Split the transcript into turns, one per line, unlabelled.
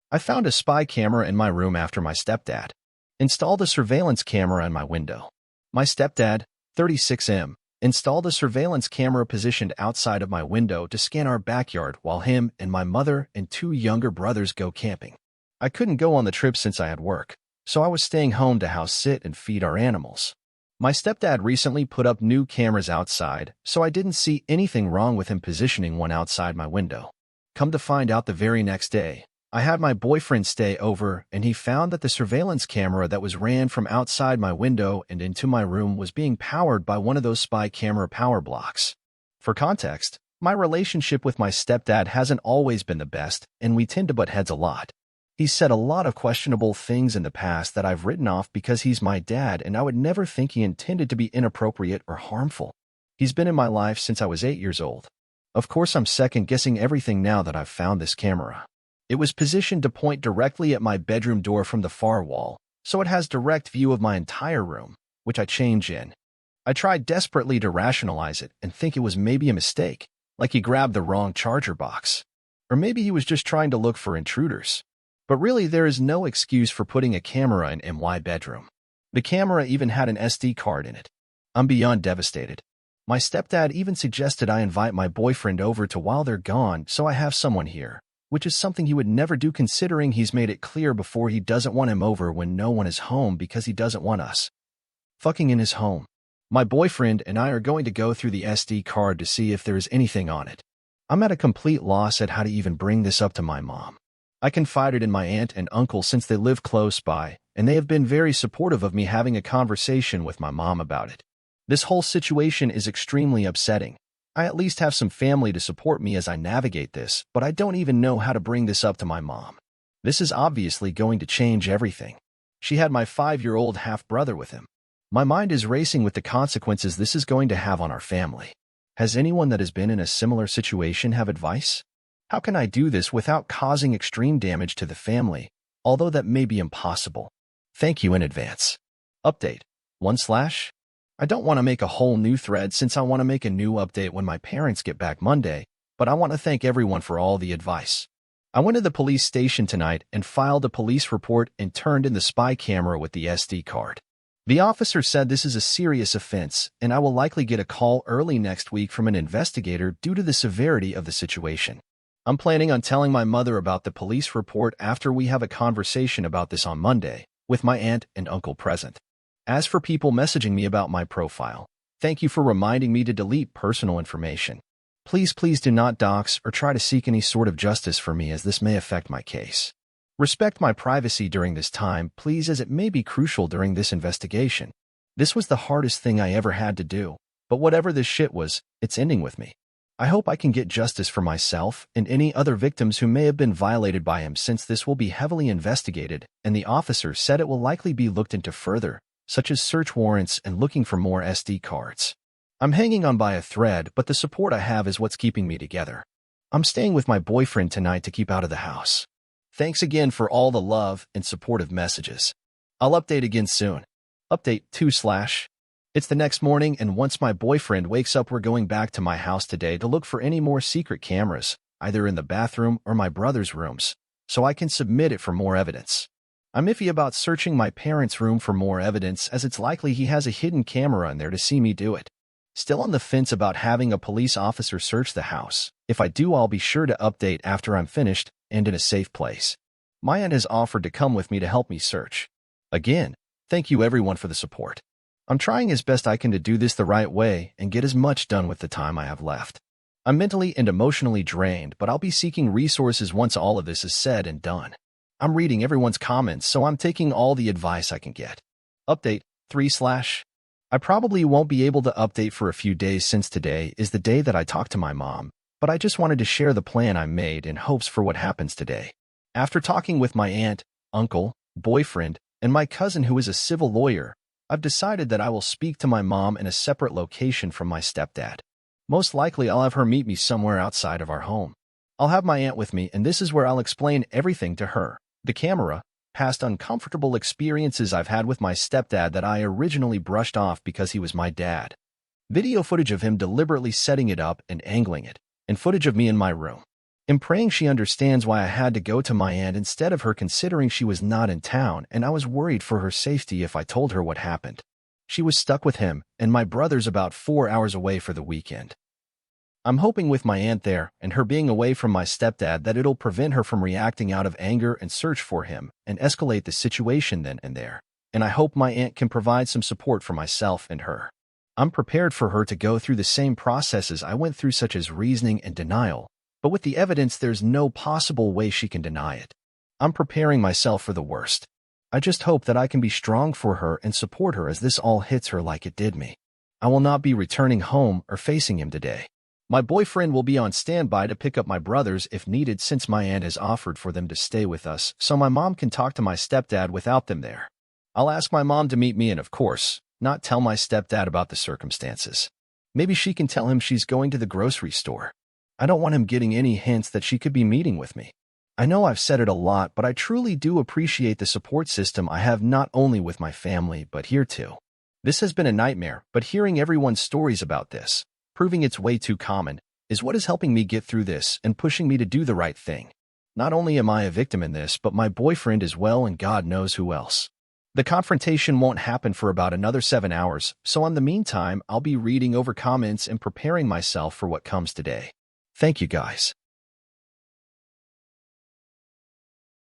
I found a spy camera in my room after my stepdad installed a surveillance camera in my window. My stepdad, 36M, installed a surveillance camera positioned outside of my window to scan our backyard while him and my mother and two younger brothers go camping. I couldn't go on the trip since I had work, so I was staying home to house sit and feed our animals. My stepdad recently put up new cameras outside, so I didn't see anything wrong with him positioning one outside my window. Come to find out the very next day, I had my boyfriend stay over and he found that the surveillance camera that was ran from outside my window and into my room was being powered by one of those spy camera power blocks. For context, my relationship with my stepdad hasn't always been the best, and we tend to butt heads a lot. He's said a lot of questionable things in the past that I've written off because he's my dad and I would never think he intended to be inappropriate or harmful. He's been in my life since I was 8 years old. Of course, I'm second-guessing everything now that I've found this camera. It was positioned to point directly at my bedroom door from the far wall, so it has direct view of my entire room, which I change in. I tried desperately to rationalize it and think it was maybe a mistake, like he grabbed the wrong charger box. Or maybe he was just trying to look for intruders. But really, there is no excuse for putting a camera in my bedroom. The camera even had an SD card in it. I'm beyond devastated. My stepdad even suggested I invite my boyfriend over to while they're gone so I have someone here, which is something he would never do considering he's made it clear before he doesn't want him over when no one is home because he doesn't want us fucking in his home. My boyfriend and I are going to go through the SD card to see if there is anything on it. I'm at a complete loss at how to even bring this up to my mom. I confided in my aunt and uncle since they live close by, and they have been very supportive of me having a conversation with my mom about it. This whole situation is extremely upsetting. I at least have some family to support me as I navigate this, but I don't even know how to bring this up to my mom. This is obviously going to change everything. She had my 5-year-old half-brother with him. My mind is racing with the consequences this is going to have on our family. Has anyone that has been in a similar situation have advice? How can I do this without causing extreme damage to the family, although that may be impossible? Thank you in advance. Update 1 slash. I don't want to make a whole new thread since I want to make a new update when my parents get back Monday, but I want to thank everyone for all the advice. I went to the police station tonight and filed a police report and turned in the spy camera with the SD card. The officer said this is a serious offense, and I will likely get a call early next week from an investigator due to the severity of the situation. I'm planning on telling my mother about the police report after we have a conversation about this on Monday, with my aunt and uncle present. As for people messaging me about my profile, thank you for reminding me to delete personal information. Please do not dox or try to seek any sort of justice for me as this may affect my case. Respect my privacy during this time, please, as it may be crucial during this investigation. This was the hardest thing I ever had to do, but whatever this shit was, it's ending with me. I hope I can get justice for myself and any other victims who may have been violated by him since this will be heavily investigated, and the officer said it will likely be looked into further, such as search warrants and looking for more SD cards. I'm hanging on by a thread, but the support I have is what's keeping me together. I'm staying with my boyfriend tonight to keep out of the house. Thanks again for all the love and supportive messages. I'll update again soon. Update 2 slash. It's the next morning, and once my boyfriend wakes up, we're going back to my house today to look for any more secret cameras, either in the bathroom or my brother's rooms, so I can submit it for more evidence. I'm iffy about searching my parents' room for more evidence as it's likely he has a hidden camera in there to see me do it. Still on the fence about having a police officer search the house. If I do, I'll be sure to update after I'm finished and in a safe place. My aunt has offered to come with me to help me search. Again, thank you everyone for the support. I'm trying as best I can to do this the right way and get as much done with the time I have left. I'm mentally and emotionally drained, but I'll be seeking resources once all of this is said and done. I'm reading everyone's comments, so I'm taking all the advice I can get. Update 3 slash. I probably won't be able to update for a few days since today is the day that I talked to my mom, but I just wanted to share the plan I made in hopes for what happens today. After talking with my aunt, uncle, boyfriend, and my cousin who is a civil lawyer, I've decided that I will speak to my mom in a separate location from my stepdad. Most likely I'll have her meet me somewhere outside of our home. I'll have my aunt with me, and this is where I'll explain everything to her. The camera, past uncomfortable experiences I've had with my stepdad that I originally brushed off because he was my dad. Video footage of him deliberately setting it up and angling it, and footage of me in my room. I'm praying she understands why I had to go to my aunt instead of her, considering she was not in town and I was worried for her safety if I told her what happened. She was stuck with him, and my brother's about 4 hours away for the weekend. I'm hoping with my aunt there and her being away from my stepdad that it'll prevent her from reacting out of anger and search for him and escalate the situation then and there. And I hope my aunt can provide some support for myself and her. I'm prepared for her to go through the same processes I went through, such as reasoning and denial, but with the evidence there's no possible way she can deny it. I'm preparing myself for the worst. I just hope that I can be strong for her and support her as this all hits her like it did me. I will not be returning home or facing him today. My boyfriend will be on standby to pick up my brothers if needed, since my aunt has offered for them to stay with us so my mom can talk to my stepdad without them there. I'll ask my mom to meet me and, of course, not tell my stepdad about the circumstances. Maybe she can tell him she's going to the grocery store. I don't want him getting any hints that she could be meeting with me. I know I've said it a lot, but I truly do appreciate the support system I have, not only with my family but here too. This has been a nightmare, but hearing everyone's stories about this, proving it's way too common, is what is helping me get through this and pushing me to do the right thing. Not only am I a victim in this, but my boyfriend as well, and God knows who else. The confrontation won't happen for about another 7 hours, so in the meantime, I'll be reading over comments and preparing myself for what comes today. Thank you guys.